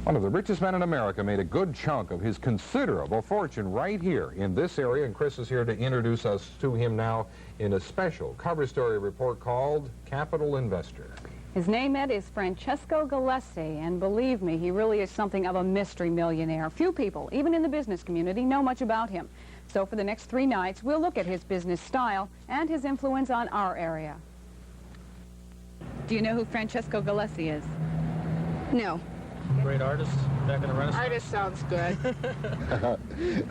One of the richest men in America made a good chunk of his considerable fortune right here in this area, and Chris is here to introduce us to him now in a special cover story report called Capital Investor. His name, Ed, is Francesco Galesi, and believe me, he really is something of a mystery millionaire. Few people, even in the business community, know much about him. So for the next 3 nights, we'll look at his business style and his influence on our area. Do you know who Francesco Galesi is? No. Great artist back in the Renaissance. Artist sounds good.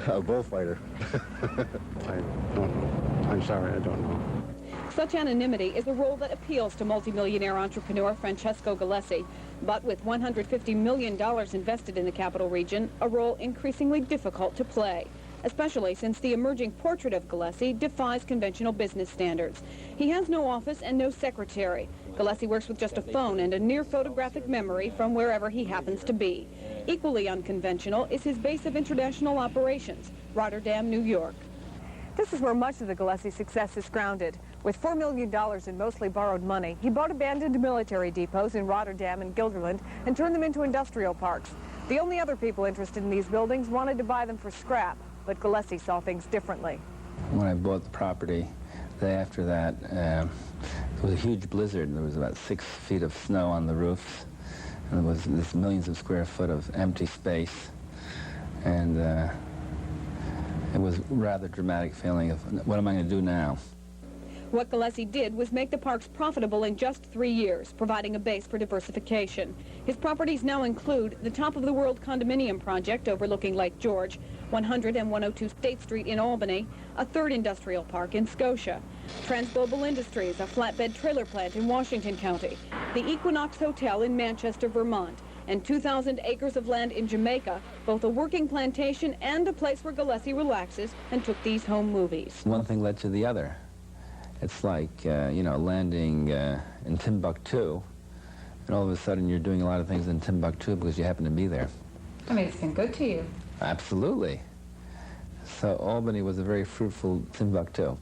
A bullfighter. I don't know. I'm sorry, I don't know. Such anonymity is a role that appeals to multimillionaire entrepreneur Francesco Galesi. But with $150 million invested in the capital region, a role increasingly difficult to play, especially since the emerging portrait of Galesi defies conventional business standards. He has no office and no secretary. Galesi works with just a phone and a near photographic memory from wherever he happens to be. Equally unconventional is his base of international operations, Rotterdam, New York. This is where much of the Galesi success is grounded. With $4 million in mostly borrowed money, he bought abandoned military depots in Rotterdam and Gelderland and turned them into industrial parks. The only other people interested in these buildings wanted to buy them for scrap, but Galesi saw things differently. When I bought the property, the day after that, there was a huge blizzard. There was about 6 feet of snow on the roofs, and there was this millions of square foot of empty space, and it was a rather dramatic feeling of, what am I going to do now? What Galesi did was make the parks profitable in just 3 years, providing a base for diversification. His properties now include the top-of-the-world condominium project overlooking Lake George, 100 and 102 State Street in Albany, a third industrial park in Scotia, Transglobal Industries, a flatbed trailer plant in Washington County, the Equinox Hotel in Manchester, Vermont, and 2,000 acres of land in Jamaica, both a working plantation and a place where Galesi relaxes and took these home movies. One thing led to the other. It's like, you know, landing in Timbuktu, and all of a sudden you're doing a lot of things in Timbuktu because you happen to be there. I mean, it's been good to you. Absolutely. So Albany was a very fruitful Timbuktu.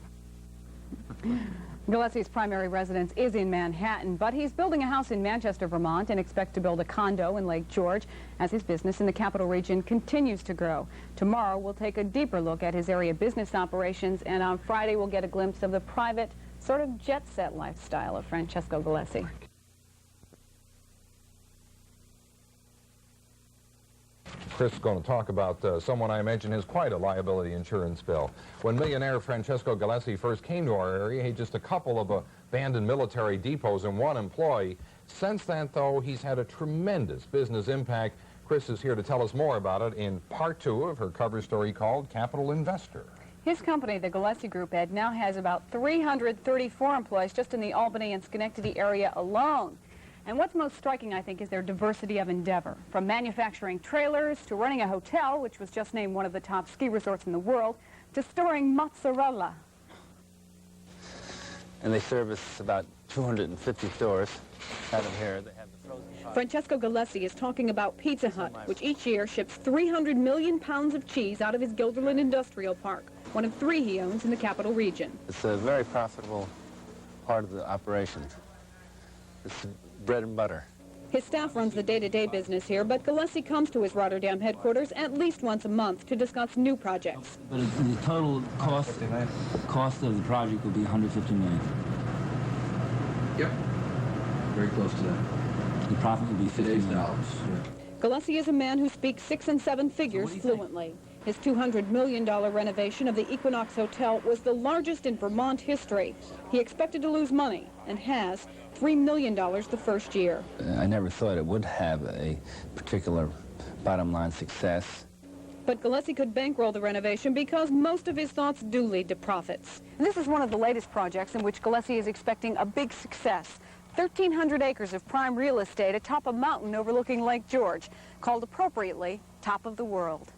Galesi's primary residence is in Manhattan, but he's building a house in Manchester, Vermont, and expects to build a condo in Lake George as his business in the capital region continues to grow. Tomorrow, we'll take a deeper look at his area business operations, and on Friday, we'll get a glimpse of the private, sort of jet-set lifestyle of Francesco Galesi. Chris is going to talk about someone I imagine has quite a liability insurance bill. When millionaire Francesco Galesi first came to our area, he had just a couple of abandoned military depots and 1 employee. Since then, though, he's had a tremendous business impact. Chris is here to tell us more about it in part 2 of her cover story called Capital Investor. His company, the Galesi Group, Ed, now has about 334 employees just in the Albany and Schenectady area alone. And what's most striking, I think, is their diversity of endeavor. From manufacturing trailers to running a hotel, which was just named one of the top ski resorts in the world, to storing mozzarella. And they service about 250 stores out of here. They have the frozen products. Francesco Galesi is talking about Pizza Hut, which each year ships 300 million pounds of cheese out of his Gelderland Industrial Park, one of 3 he owns in the capital region. It's a very profitable part of the operation. It's bread and butter. His staff runs the day-to-day business here, but Galesi comes to his Rotterdam headquarters at least once a month to discuss new projects. But the total cost of the project will be $150 million. Yep. Very close to that. The profit will be $50 million. Yeah. Galesi is a man who speaks 6 and 7 figures fluently. His $200 million renovation of the Equinox Hotel was the largest in Vermont history. He expected to lose money, and has, $3 million the first year. I never thought it would have a particular bottom line success. But Galesi could bankroll the renovation because most of his thoughts do lead to profits. And this is one of the latest projects in which Galesi is expecting a big success. 1,300 acres of prime real estate atop a mountain overlooking Lake George, called appropriately Top of the World.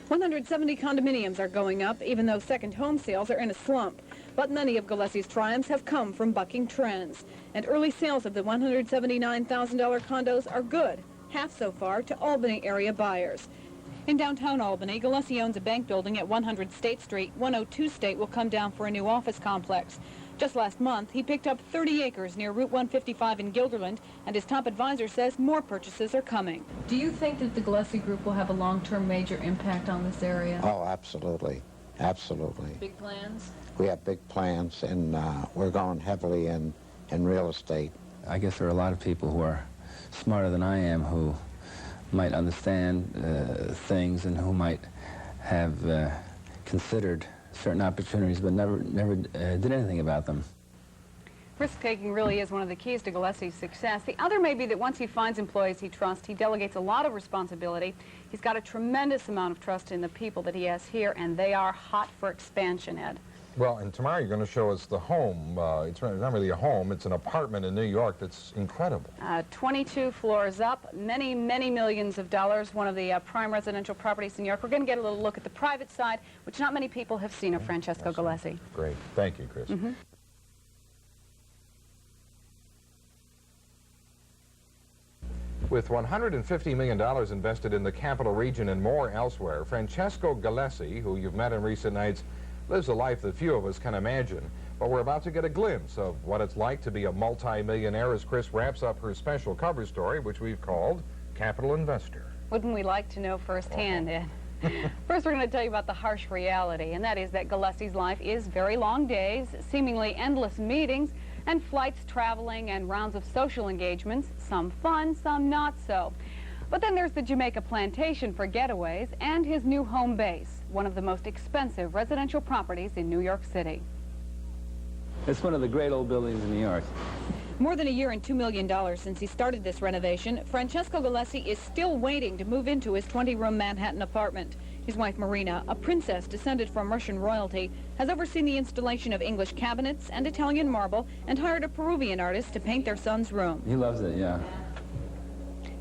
170 condominiums are going up, even though second home sales are in a slump. But many of Galesi's triumphs have come from bucking trends. And early sales of the $179,000 condos are good, half so far to Albany area buyers. In downtown Albany, Galesi owns a bank building at 100 State Street. 102 State will come down for a new office complex. Just last month, he picked up 30 acres near Route 155 in Guilderland, and his top advisor says more purchases are coming. Do you think that the Galesi Group will have a long-term major impact on this area? Oh, absolutely. Absolutely. Big plans? We have big plans, and we're going heavily in real estate. I guess there are a lot of people who are smarter than I am who might understand things and who might have considered certain opportunities but never did anything about them. Risk-taking really is one of the keys to Galesi's success. The other may be that once he finds employees he trusts, he delegates a lot of responsibility. He's got a tremendous amount of trust in the people that he has here, and they are hot for expansion, Ed. Well, and tomorrow you're going to show us the home. It's not really a home. It's an apartment in New York that's incredible. 22 floors up, many, many millions of dollars, one of the prime residential properties in New York. We're going to get a little look at the private side, which not many people have seen of Francesco Galesi. Great. Thank you, Chris. With $150 million invested in the capital region and more elsewhere, Francesco Galesi, who you've met in recent nights, lives a life that few of us can imagine. But we're about to get a glimpse of what it's like to be a multi-millionaire as Chris wraps up her special cover story, which we've called Capital Investor. Wouldn't we like to know firsthand, Ed? First, we're going to tell you about the harsh reality, and that is that Galesi's life is very long days, seemingly endless meetings, and flights, traveling, and rounds of social engagements, some fun, some not so. But then there's the Jamaica plantation for getaways and his new home base, one of the most expensive residential properties in New York City. It's one of the great old buildings in New York. More than a year and $2 million since he started this renovation, Francesco Galesi is still waiting to move into his 20-room Manhattan apartment. His wife, Marina, a princess descended from Russian royalty, has overseen the installation of English cabinets and Italian marble and hired a Peruvian artist to paint their son's room. He loves it, yeah.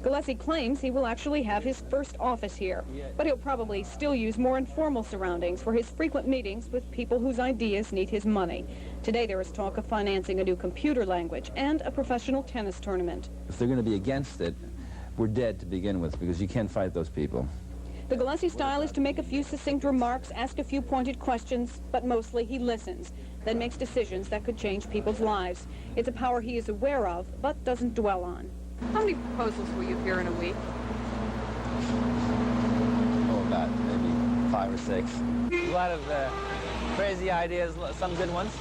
Galesi claims he will actually have his first office here, but he'll probably still use more informal surroundings for his frequent meetings with people whose ideas need his money. Today there is talk of financing a new computer language and a professional tennis tournament. If they're going to be against it, we're dead to begin with, because you can't fight those people. The Galesi style is to make a few succinct remarks, ask a few pointed questions, but mostly he listens, then makes decisions that could change people's lives. It's a power he is aware of, but doesn't dwell on. How many proposals will you hear in a week? Oh, about maybe 5 or 6. A lot of crazy ideas, some good ones.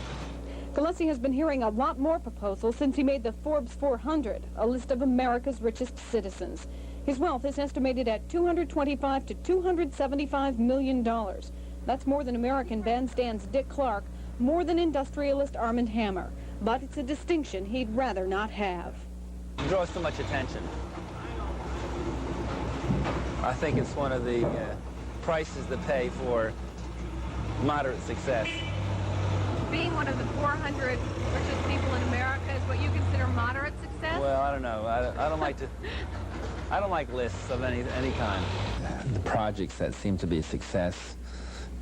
Galesi has been hearing a lot more proposals since he made the Forbes 400, a list of America's richest citizens. His wealth is estimated at $225 to $275 million. That's more than American bandstand's Dick Clark, more than industrialist Armand Hammer. But it's a distinction he'd rather not have. It draws too much attention. I think it's one of the prices to pay for moderate success. Being one of the 400 richest people in America is what you consider moderate success? Well, I don't know. I don't like to. I don't like lists of any kind. The projects that seem to be a success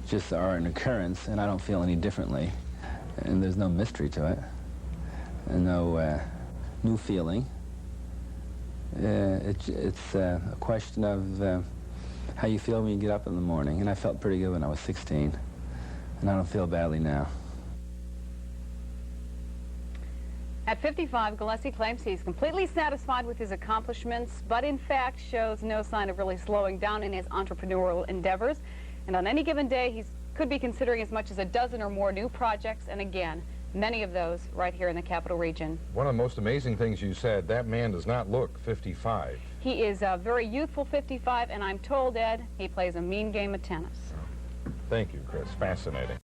just are an occurrence, and I don't feel any differently. And there's no mystery to it, and no new feeling. It's a question of how you feel when you get up in the morning, and I felt pretty good when I was 16, and I don't feel badly now. At 55, Galesi claims he's completely satisfied with his accomplishments, but in fact shows no sign of really slowing down in his entrepreneurial endeavors. And on any given day, he could be considering as much as a dozen or more new projects, and again, many of those right here in the capital region. One of the most amazing things you said, that man does not look 55. He is a very youthful 55, and I'm told, Ed, he plays a mean game of tennis. Thank you, Chris. Fascinating.